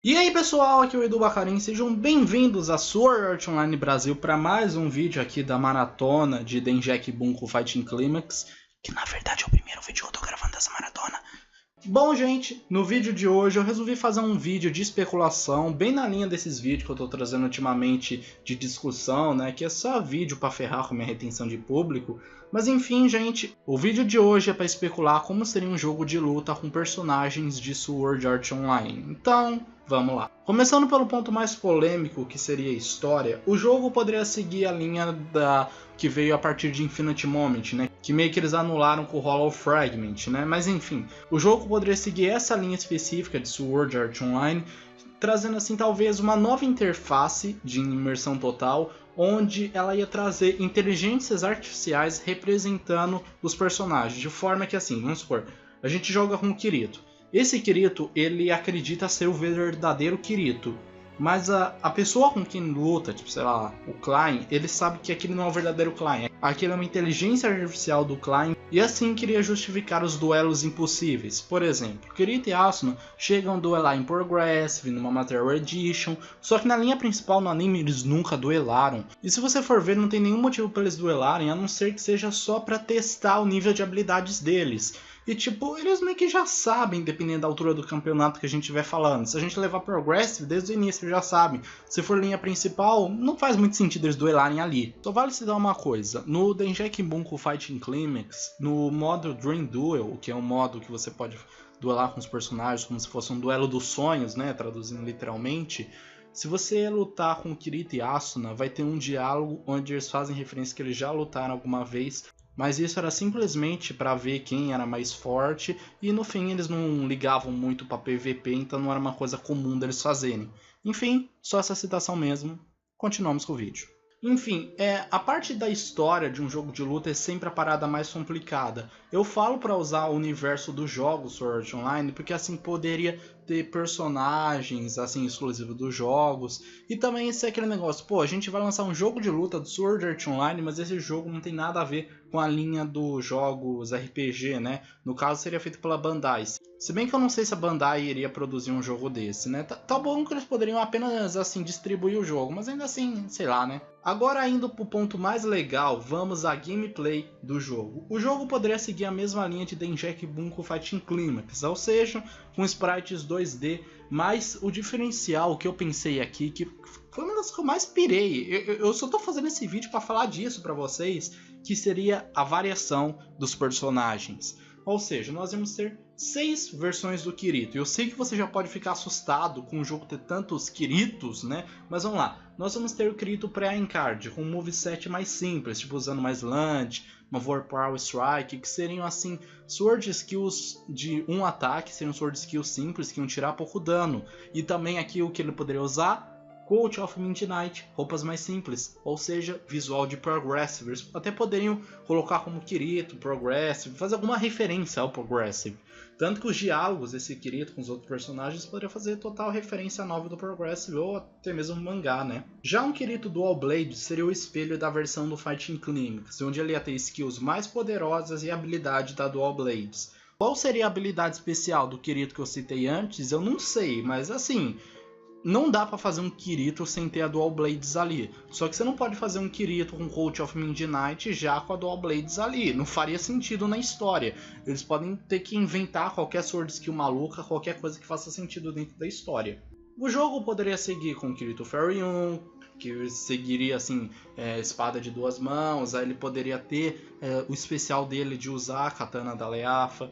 E aí pessoal, aqui é o Edu Bacarin, sejam bem-vindos a Sword Art Online Brasil para mais um vídeo aqui da maratona de Denjek Bunko Fighting Climax, que na verdade é o primeiro vídeo que eu tô gravando dessa maratona. Bom gente, no vídeo de hoje eu resolvi fazer um vídeo de especulação, bem na linha desses vídeos que eu tô trazendo ultimamente de discussão, né, que é só vídeo para ferrar com a minha retenção de público. Mas enfim gente, o vídeo de hoje é para especular como seria um jogo de luta com personagens de Sword Art Online. Então, vamos lá. Começando pelo ponto mais polêmico, que seria a história, o jogo poderia seguir a linha que veio a partir de Infinite Moment, né? Que meio que eles anularam com o Hollow Fragment, né? Mas enfim, o jogo poderia seguir essa linha específica de Sword Art Online, trazendo assim talvez uma nova interface de imersão total, onde ela ia trazer inteligências artificiais representando os personagens, de forma que assim, vamos supor, a gente joga com o Kirito. Esse Kirito, ele acredita ser o verdadeiro Kirito, mas a pessoa com quem luta, tipo, sei lá, o Klein, ele sabe que aquele não é o verdadeiro Klein. Aquele é uma inteligência artificial do Klein, e assim queria justificar os duelos impossíveis. Por exemplo, Kirito e Asuna chegam a duelar em Progressive, numa Material Edition, só que na linha principal no anime eles nunca duelaram. E se você for ver, não tem nenhum motivo para eles duelarem, a não ser que seja só para testar o nível de habilidades deles. E tipo, eles meio que já sabem, dependendo da altura do campeonato que a gente estiver falando. Se a gente levar Progressive, desde o início eles já sabem. Se for linha principal, não faz muito sentido eles duelarem ali. Só vale se dar uma coisa, no Denjek Bunko Fighting Climax, no modo Dream Duel, que é um modo que você pode duelar com os personagens como se fosse um duelo dos sonhos, né, traduzindo literalmente. Se você lutar com Kirito e Asuna, vai ter um diálogo onde eles fazem referência que eles já lutaram alguma vez, mas isso era simplesmente para ver quem era mais forte, e no fim eles não ligavam muito para PVP, então não era uma coisa comum deles fazerem. Enfim, só essa citação mesmo. Continuamos com o vídeo. Enfim, a parte da história de um jogo de luta é sempre a parada mais complicada. Eu falo para usar o universo dos jogos Sword Art Online porque assim poderia ter personagens assim exclusivos dos jogos, e também esse é aquele negócio, pô, a gente vai lançar um jogo de luta do Sword Art Online, mas esse jogo não tem nada a ver com a linha dos jogos RPG, né? No caso seria feito pela Bandai. Se bem que eu não sei se a Bandai iria produzir um jogo desse, né? Tá bom que eles poderiam apenas assim distribuir o jogo, mas ainda assim, sei lá, né? Agora indo pro ponto mais legal, vamos à gameplay do jogo. O jogo poderia seguir a mesma linha de Denjek Bunko Fighting Climax, ou seja, com sprites 2D, mas o diferencial que eu pensei aqui, que foi uma das que eu mais pirei, eu só tô fazendo esse vídeo para falar disso para vocês, que seria a variação dos personagens. Ou seja, nós vamos ter 6 versões do Kirito. Eu sei que você já pode ficar assustado com o jogo ter tantos Kiritos, né? Mas vamos lá. Nós vamos ter o Kirito pré-encard, com um moveset mais simples, tipo usando mais Lunge, uma Vorpal Strike, que seriam assim, Sword Skills de um ataque, seriam Sword Skills simples, que iam tirar pouco dano. E também aqui o que ele poderia usar, Cult of Midnight, roupas mais simples, ou seja, visual de Progressive. Eles até poderiam colocar como Kirito, Progressive, fazer alguma referência ao Progressive. Tanto que os diálogos desse Kirito com os outros personagens poderiam fazer total referência à novel do Progressive ou até mesmo um mangá, né? Já um Kirito Dual Blade seria o espelho da versão do Fighting Climax, onde ele ia ter skills mais poderosas e habilidade da Dual Blades. Qual seria a habilidade especial do Kirito que eu citei antes? Eu não sei, mas assim, não dá pra fazer um Kirito sem ter a Dual Blades ali. Só que você não pode fazer um Kirito com Cult of Midnight já com a Dual Blades ali. Não faria sentido na história. Eles podem ter que inventar qualquer Sword Skill maluca, qualquer coisa que faça sentido dentro da história. O jogo poderia seguir com Kirito Fairy 1, que seguiria assim, espada de 2 mãos. Aí ele poderia ter o especial dele de usar a Katana da Leafa.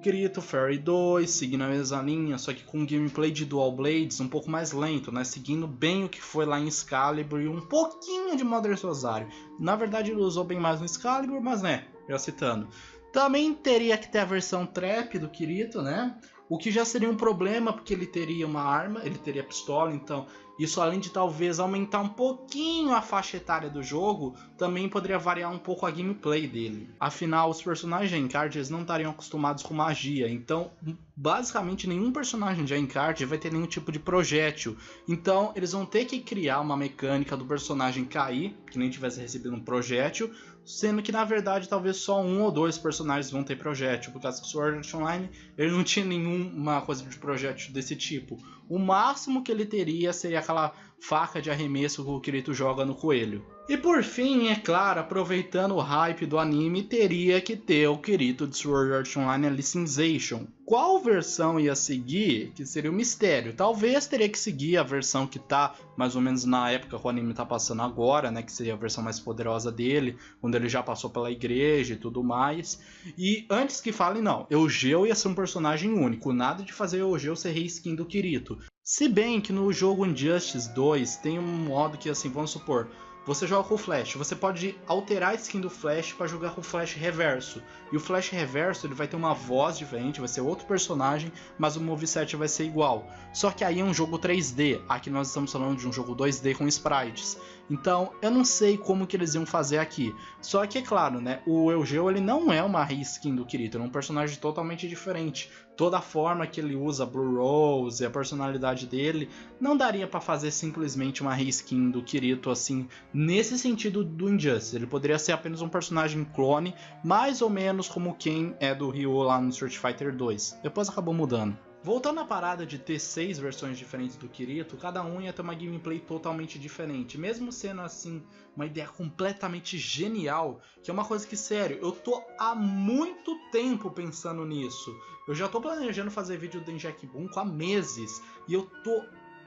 Kirito Fairy 2, seguindo a mesma linha, só que com gameplay de Dual Blades um pouco mais lento, né? Seguindo bem o que foi lá em Excalibur e um pouquinho de Mother Rosário. Na verdade ele usou bem mais no Excalibur, mas né, já citando. Também teria que ter a versão Trap do Kirito, né? O que já seria um problema, porque ele teria uma arma, ele teria pistola, então isso além de talvez aumentar um pouquinho a faixa etária do jogo, também poderia variar um pouco a gameplay dele. Afinal, os personagens em card eles não estariam acostumados com magia, então basicamente nenhum personagem de Encard vai ter nenhum tipo de projétil. Então eles vão ter que criar uma mecânica do personagem cair, que nem tivesse recebido um projétil, sendo que na verdade talvez só 1 ou 2 personagens vão ter projétil, por causa que o Sword Art Online ele não tinha nenhuma coisa de projétil desse tipo. O máximo que ele teria seria aquela faca de arremesso que o Kirito joga no coelho. E por fim, é claro, aproveitando o hype do anime, teria que ter o Kirito de Sword Art Online Alicization. Qual versão ia seguir, que seria o mistério. Talvez teria que seguir a versão que tá mais ou menos na época que o anime tá passando agora, né, que seria a versão mais poderosa dele, quando ele já passou pela igreja e tudo mais. E antes que falem, não, Eugeo ia ser um personagem único, nada de fazer Eugeo ser reskin do Kirito. Se bem que no jogo Injustice 2 tem um modo que, assim, vamos supor, você joga com o Flash, você pode alterar a skin do Flash para jogar com o Flash reverso. E o Flash reverso ele vai ter uma voz diferente, vai ser outro personagem, mas o moveset vai ser igual. Só que aí é um jogo 3D, aqui nós estamos falando de um jogo 2D com sprites. Então eu não sei como que eles iam fazer aqui. Só que é claro, né, o Eugeo ele não é uma reskin do Kirito, ele é um personagem totalmente diferente. Toda a forma que ele usa Blue Rose e a personalidade dele, não daria para fazer simplesmente uma reskin do Kirito assim, nesse sentido do Injustice. Ele poderia ser apenas um personagem clone, mais ou menos como quem é do Ryu lá no Street Fighter 2. Depois acabou mudando. Voltando à parada de ter 6 versões diferentes do Kirito, cada um ia ter uma gameplay totalmente diferente. Mesmo sendo assim, uma ideia completamente genial, que é uma coisa que, sério, eu tô há muito tempo pensando nisso. Eu já tô planejando fazer vídeo do Denjek Bunko há meses, e eu tô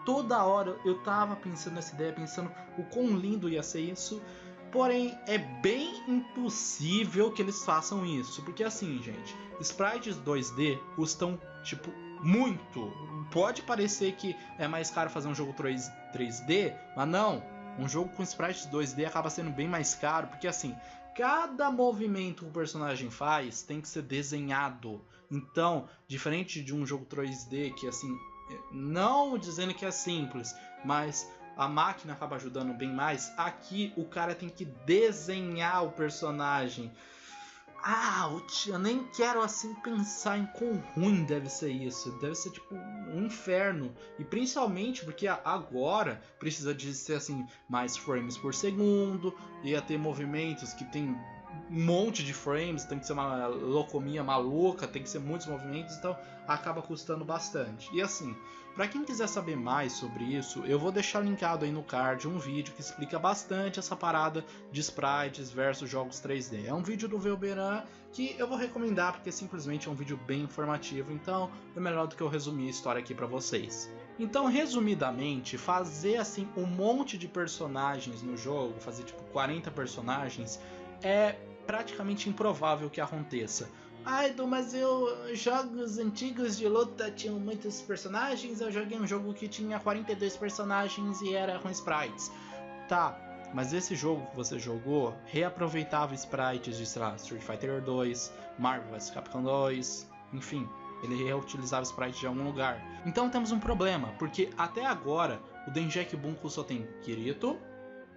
toda hora, eu tava pensando nessa ideia, pensando o quão lindo ia ser isso. Porém, é bem impossível que eles façam isso, porque assim, gente, sprites 2D custam, tipo, muito. Pode parecer que é mais caro fazer um jogo 3D, mas não. Um jogo com sprites 2D acaba sendo bem mais caro, porque assim, cada movimento que o personagem faz tem que ser desenhado. Então, diferente de um jogo 3D que assim, não dizendo que é simples, mas a máquina acaba ajudando bem mais, aqui o cara tem que desenhar o personagem. Eu nem quero assim pensar em quão ruim deve ser isso. Deve ser tipo um inferno. E principalmente porque agora precisa de ser assim mais frames por segundo. Ia ter movimentos que tem um monte de frames. Tem que ser uma locomia maluca. Tem que ser muitos movimentos. Então acaba custando bastante. E assim, para quem quiser saber mais sobre isso, eu vou deixar linkado aí no card um vídeo que explica bastante essa parada de sprites versus jogos 3D. É um vídeo do Velberan que eu vou recomendar porque simplesmente é um vídeo bem informativo, então é melhor do que eu resumir a história aqui para vocês. Então, resumidamente, fazer assim um monte de personagens no jogo, fazer tipo 40 personagens, é praticamente improvável que aconteça. Edu, mas jogos antigos de luta tinham muitos personagens, eu joguei um jogo que tinha 42 personagens e era com sprites. Tá, mas esse jogo que você jogou reaproveitava sprites de, sei lá, Street Fighter 2, Marvel vs Capcom 2, enfim, ele reutilizava sprites de algum lugar. Então temos um problema, porque até agora o Denjek Bunko só tem Kirito,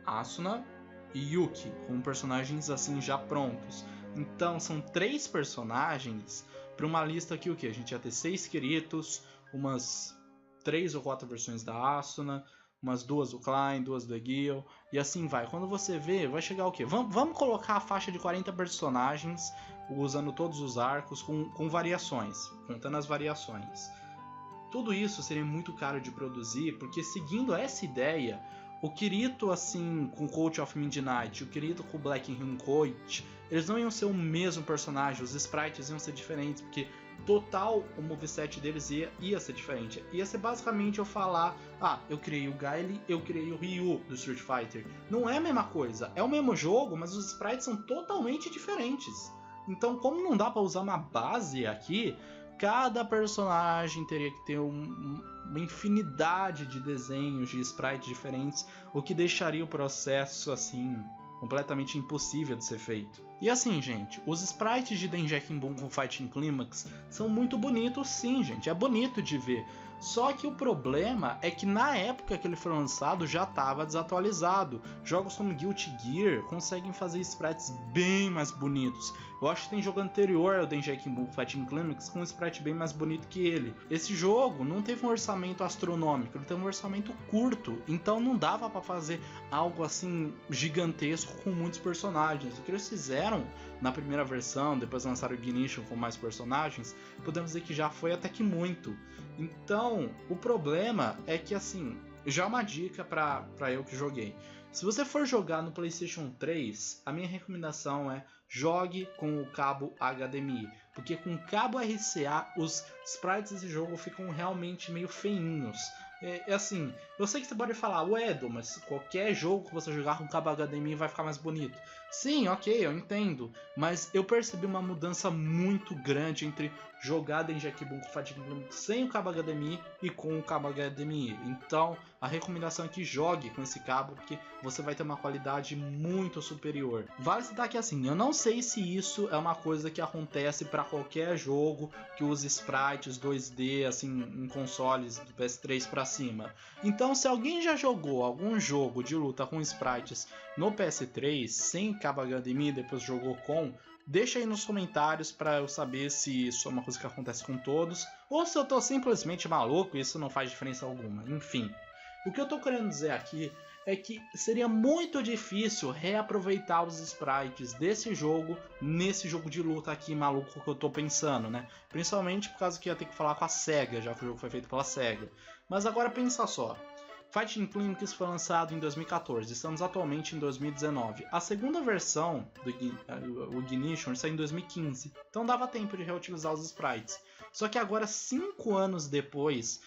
Asuna e Yuki, com personagens assim já prontos. Então são 3 personagens para uma lista que o que? A gente ia ter 6 Kiritos, umas 3 ou 4 versões da Asuna, umas 2 do Klein, 2 do Egil, e assim vai. Quando você vê, vai chegar o que? Vamos colocar a faixa de 40 personagens, usando todos os arcos, com variações, contando as variações. Tudo isso seria muito caro de produzir, porque seguindo essa ideia, o Kirito assim com Cult of Midnight, o Kirito com Black Coat, eles não iam ser o mesmo personagem, os sprites iam ser diferentes, porque total o moveset deles ia ser diferente. Ia ser basicamente eu falar, eu criei o Guile, eu criei o Ryu do Street Fighter. Não é a mesma coisa, é o mesmo jogo, mas os sprites são totalmente diferentes. Então, como não dá para usar uma base aqui, cada personagem teria que ter uma infinidade de desenhos, de sprites diferentes, o que deixaria o processo assim completamente impossível de ser feito. E assim, gente, os sprites de Denjek Bunko Fighting Climax são muito bonitos sim, gente, é bonito de ver. Só que o problema é que na época que ele foi lançado já estava desatualizado. Jogos como Guilty Gear conseguem fazer sprites bem mais bonitos. Eu acho que tem jogo anterior ao Denjek Bunko Fighting Climax com um sprite bem mais bonito que ele. Esse jogo não teve um orçamento astronômico, ele teve um orçamento curto, então não dava para fazer algo assim gigantesco com muitos personagens. O que eles fizeram na primeira versão, depois lançaram o Ignition com mais personagens, podemos dizer que já foi até que muito. Então, o problema é que assim, já uma dica para eu que joguei. Se você for jogar no PlayStation 3, a minha recomendação é jogue com o cabo HDMI, porque com o cabo RCA os sprites desse jogo ficam realmente meio feinhos. É assim, eu sei que você pode falar, ué, Edu, mas qualquer jogo que você jogar com cabo HDMI vai ficar mais bonito. Sim, ok, eu entendo, mas eu percebi uma mudança muito grande entre jogar Denjek Bunko Fighting Climax sem o cabo HDMI e com o cabo HDMI. Então, a recomendação é que jogue com esse cabo, porque você vai ter uma qualidade muito superior. Vale citar que assim, eu não sei se isso é uma coisa que acontece para qualquer jogo que use sprites 2D assim em consoles do PS3 para cima. Então, se alguém já jogou algum jogo de luta com sprites no PS3 sem cabo HDMI e depois jogou com, deixa aí nos comentários para eu saber se isso é uma coisa que acontece com todos ou se eu tô simplesmente maluco e isso não faz diferença alguma. Enfim, o que eu tô querendo dizer aqui é que seria muito difícil reaproveitar os sprites desse jogo nesse jogo de luta aqui maluco que eu tô pensando, né? Principalmente por causa que ia ter que falar com a SEGA, já que o jogo foi feito pela SEGA. Mas agora pensa só. Fighting Climax foi lançado em 2014, estamos atualmente em 2019. A segunda versão do Ignition saiu em 2015, então dava tempo de reutilizar os sprites. Só que agora, 5 anos depois,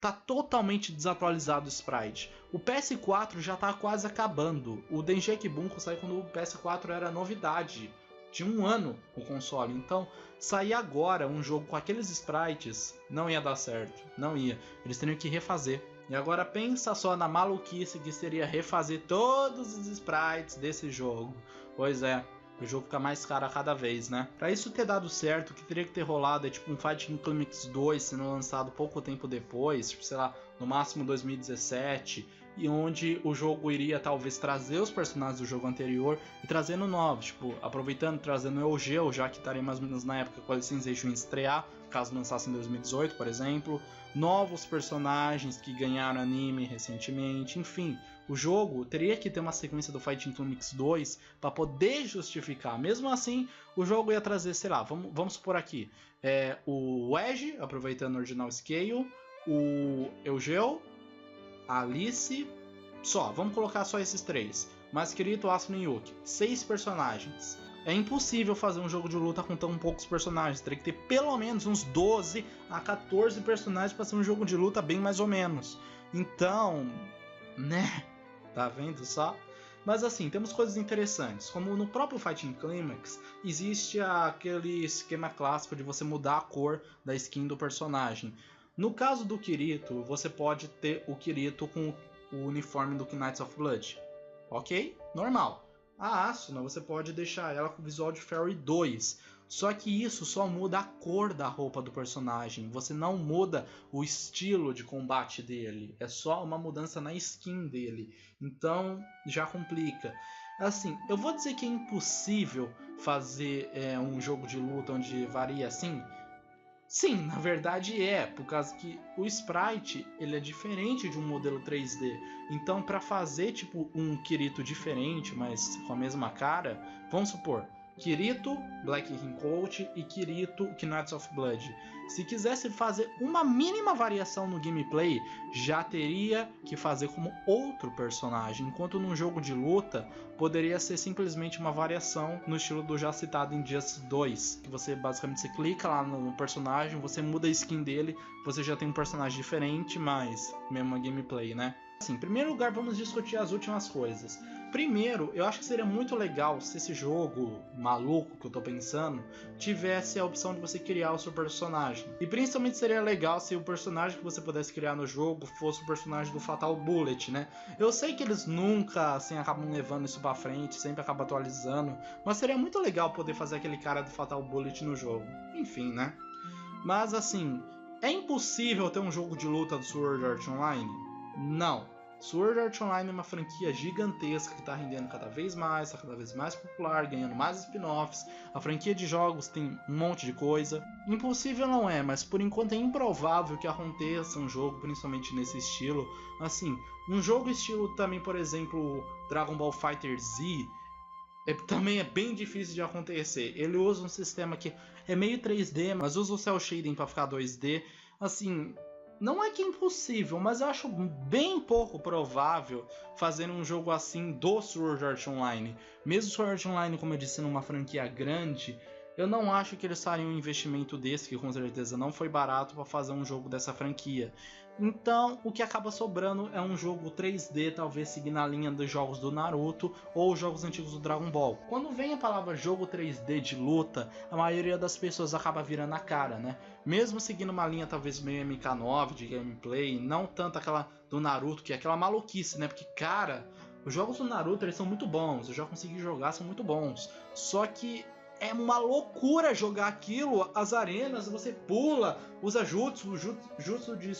tá totalmente desatualizado o sprite. O PS4 já tá quase acabando. O Denjek Bunko saiu quando o PS4 era novidade. Tinha 1 ano o console. Então, sair agora um jogo com aqueles sprites não ia dar certo. Não ia. Eles teriam que refazer. E agora pensa só na maluquice que seria refazer todos os sprites desse jogo. Pois é. O jogo fica mais caro a cada vez, né? Pra isso ter dado certo, o que teria que ter rolado é tipo um Fighting Climax 2 sendo lançado pouco tempo depois, tipo, sei lá, no máximo 2017, e onde o jogo iria talvez trazer os personagens do jogo anterior e trazendo novos, tipo, aproveitando, trazendo o Eugeo, já que estaria mais ou menos na época que o Alice ia estrear, caso lançasse em 2018, por exemplo, novos personagens que ganharam anime recentemente, enfim, o jogo teria que ter uma sequência do Fighting Climax 2 para poder justificar. Mesmo assim, o jogo ia trazer, sei lá, vamos supor aqui, o Edge, aproveitando o original Scale, o Eugeo, a Alice, vamos colocar só esses 3. Mas Kirito, Asuna e Yuki, 6 personagens. É impossível fazer um jogo de luta com tão poucos personagens. Teria que ter pelo menos uns 12 a 14 personagens para ser um jogo de luta bem mais ou menos. Então, né? Tá vendo só? Mas assim, temos coisas interessantes. Como no próprio Fighting Climax, existe aquele esquema clássico de você mudar a cor da skin do personagem. No caso do Kirito, você pode ter o Kirito com o uniforme do Knights of Blood. Ok? Normal. A Asuna, você pode deixar ela com o visual de Fairy 2. Só que isso só muda a cor da roupa do personagem. Você não muda o estilo de combate dele. É só uma mudança na skin dele. Então já complica. Assim, eu vou dizer que é impossível fazer um jogo de luta onde varia assim. Sim, na verdade por causa que o sprite ele é diferente de um modelo 3D. Então, para fazer tipo um Kirito diferente, mas com a mesma cara, vamos supor, Kirito, Black King Coat e Kirito, Knights of Blood. Se quisesse fazer uma mínima variação no gameplay, já teria que fazer como outro personagem, enquanto num jogo de luta poderia ser simplesmente uma variação no estilo do já citado Injustice 2, que você basicamente clica lá no personagem, você muda a skin dele, você já tem um personagem diferente, mas mesma gameplay, né? Assim, em primeiro lugar, vamos discutir as últimas coisas. Primeiro, eu acho que seria muito legal se esse jogo maluco que eu tô pensando tivesse a opção de você criar o seu personagem. E principalmente seria legal se o personagem que você pudesse criar no jogo fosse o personagem do Fatal Bullet, né? Eu sei que eles nunca, assim, acabam levando isso pra frente, sempre acabam atualizando, mas seria muito legal poder fazer aquele cara do Fatal Bullet no jogo. Enfim, né? Mas, assim, é impossível ter um jogo de luta do Sword Art Online? Não. Sword Art Online é uma franquia gigantesca que está rendendo cada vez mais, está cada vez mais popular, ganhando mais spin-offs. A franquia de jogos tem um monte de coisa. Impossível não é, mas por enquanto é improvável que aconteça um jogo, principalmente nesse estilo. Assim, um jogo estilo também, por exemplo, Dragon Ball Fighter Z, também é bem difícil de acontecer. Ele usa um sistema que é meio 3D, mas usa o cel shading para ficar 2D. Assim, não é que é impossível, mas eu acho bem pouco provável fazer um jogo assim do Sword Art Online. Mesmo Sword Art Online, como eu disse, numa franquia grande, eu não acho que eles fariam um investimento desse, que com certeza não foi barato, para fazer um jogo dessa franquia. Então, o que acaba sobrando é um jogo 3D, talvez seguindo a linha dos jogos do Naruto ou jogos antigos do Dragon Ball. Quando vem a palavra jogo 3D de luta, a maioria das pessoas acaba virando a cara, né? Mesmo seguindo uma linha talvez meio MK9 de gameplay, não tanto aquela do Naruto, que é aquela maluquice, né? Porque, cara, os jogos do Naruto eles são muito bons, eu já consegui jogar, são muito bons. Só que é uma loucura jogar aquilo, as arenas, você pula, usa jutsu de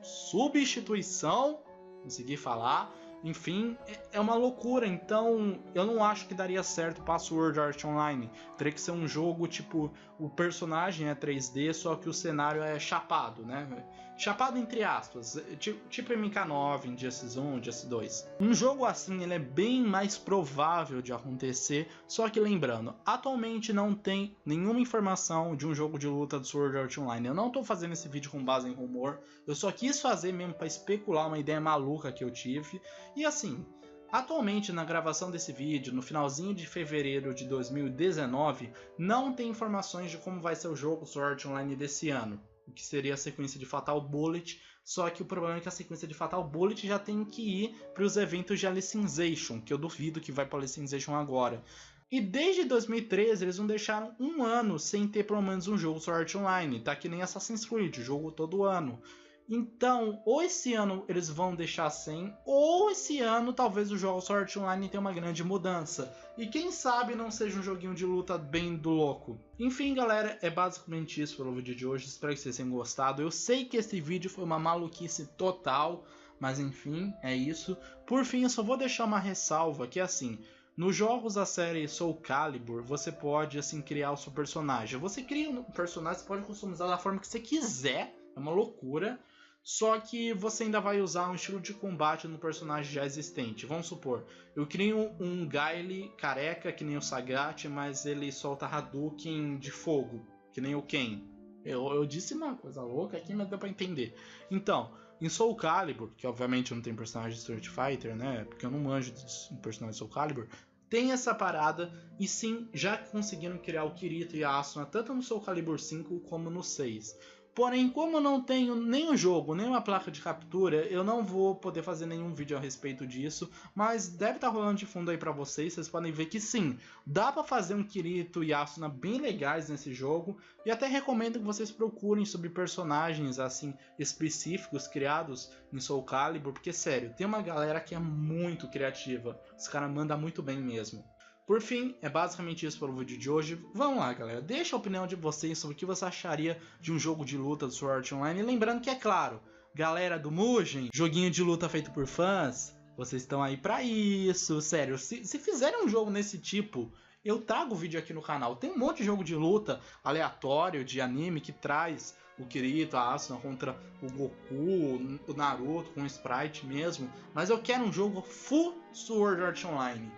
substituição, consegui falar, enfim, é uma loucura. Então eu não acho que daria certo para Sword Art Online. Teria que ser um jogo tipo, o personagem é 3D, só que o cenário é chapado, né? Chapado entre aspas, tipo MK9, Injustice 1, Injustice 2. Um jogo assim ele é bem mais provável de acontecer, só que lembrando, atualmente não tem nenhuma informação de um jogo de luta do Sword Art Online. Eu não estou fazendo esse vídeo com base em rumor, eu só quis fazer mesmo para especular uma ideia maluca que eu tive. E assim, atualmente na gravação desse vídeo, no finalzinho de fevereiro de 2019, não tem informações de como vai ser o jogo Sword Art Online desse ano, o que seria a sequência de Fatal Bullet, só que o problema é que a sequência de Fatal Bullet já tem que ir para os eventos de Alicization, que eu duvido que vai para Alicization agora. E desde 2013 eles não deixaram um ano sem ter pelo menos um jogo Sword Art Online, tá que nem Assassin's Creed, jogo todo ano. Então, ou esse ano eles vão deixar sem, ou esse ano talvez o jogo Sword Art Online tenha uma grande mudança. E quem sabe não seja um joguinho de luta bem do louco. Enfim, galera, é basicamente isso pelo vídeo de hoje. Espero que vocês tenham gostado. Eu sei que esse vídeo foi uma maluquice total, mas enfim, é isso. Por fim, eu só vou deixar uma ressalva que é assim... Nos jogos da série Soul Calibur, você pode assim criar o seu personagem. Você cria um personagem, você pode customizar da forma que você quiser, é uma loucura. Só que você ainda vai usar um estilo de combate no personagem já existente. Vamos supor, eu crio um Guile careca, que nem o Sagat, mas ele solta Hadouken de fogo, que nem o Ken. Eu disse uma coisa louca aqui, mas deu pra entender. Então, em Soul Calibur, que obviamente não tem personagem de Street Fighter, né? Porque eu não manjo de personagem de Soul Calibur, tem essa parada, e sim, já conseguiram criar o Kirito e a Asuna tanto no Soul Calibur 5 como no 6. Porém, como eu não tenho nem o jogo, nem uma placa de captura, eu não vou poder fazer nenhum vídeo a respeito disso, mas deve estar rolando de fundo aí pra vocês podem ver que sim, dá pra fazer um Kirito e Asuna bem legais nesse jogo, e até recomendo que vocês procurem sobre personagens assim específicos criados em Soul Calibur, porque sério, tem uma galera que é muito criativa, os caras mandam muito bem mesmo. Por fim, é basicamente isso pelo vídeo de hoje. Vamos lá, galera. Deixa a opinião de vocês sobre o que você acharia de um jogo de luta do Sword Art Online. E lembrando que, é claro, galera do Mugen, joguinho de luta feito por fãs, vocês estão aí pra isso. Sério, se fizerem um jogo nesse tipo, eu trago o vídeo aqui no canal. Tem um monte de jogo de luta aleatório, de anime, que traz o Kirito, a Asuna contra o Goku, o Naruto, com o Sprite mesmo. Mas eu quero um jogo full Sword Art Online.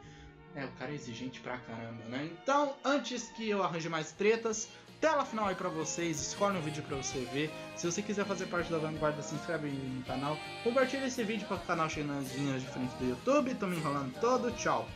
O cara é exigente pra caramba, né? Então, antes que eu arranje mais tretas, tela final aí pra vocês, escolhe um vídeo pra você ver. Se você quiser fazer parte da vanguarda, se inscreve aí no canal. Compartilha esse vídeo para o canal chegar nas linhas diferentes do YouTube. Tô me enrolando todo, tchau!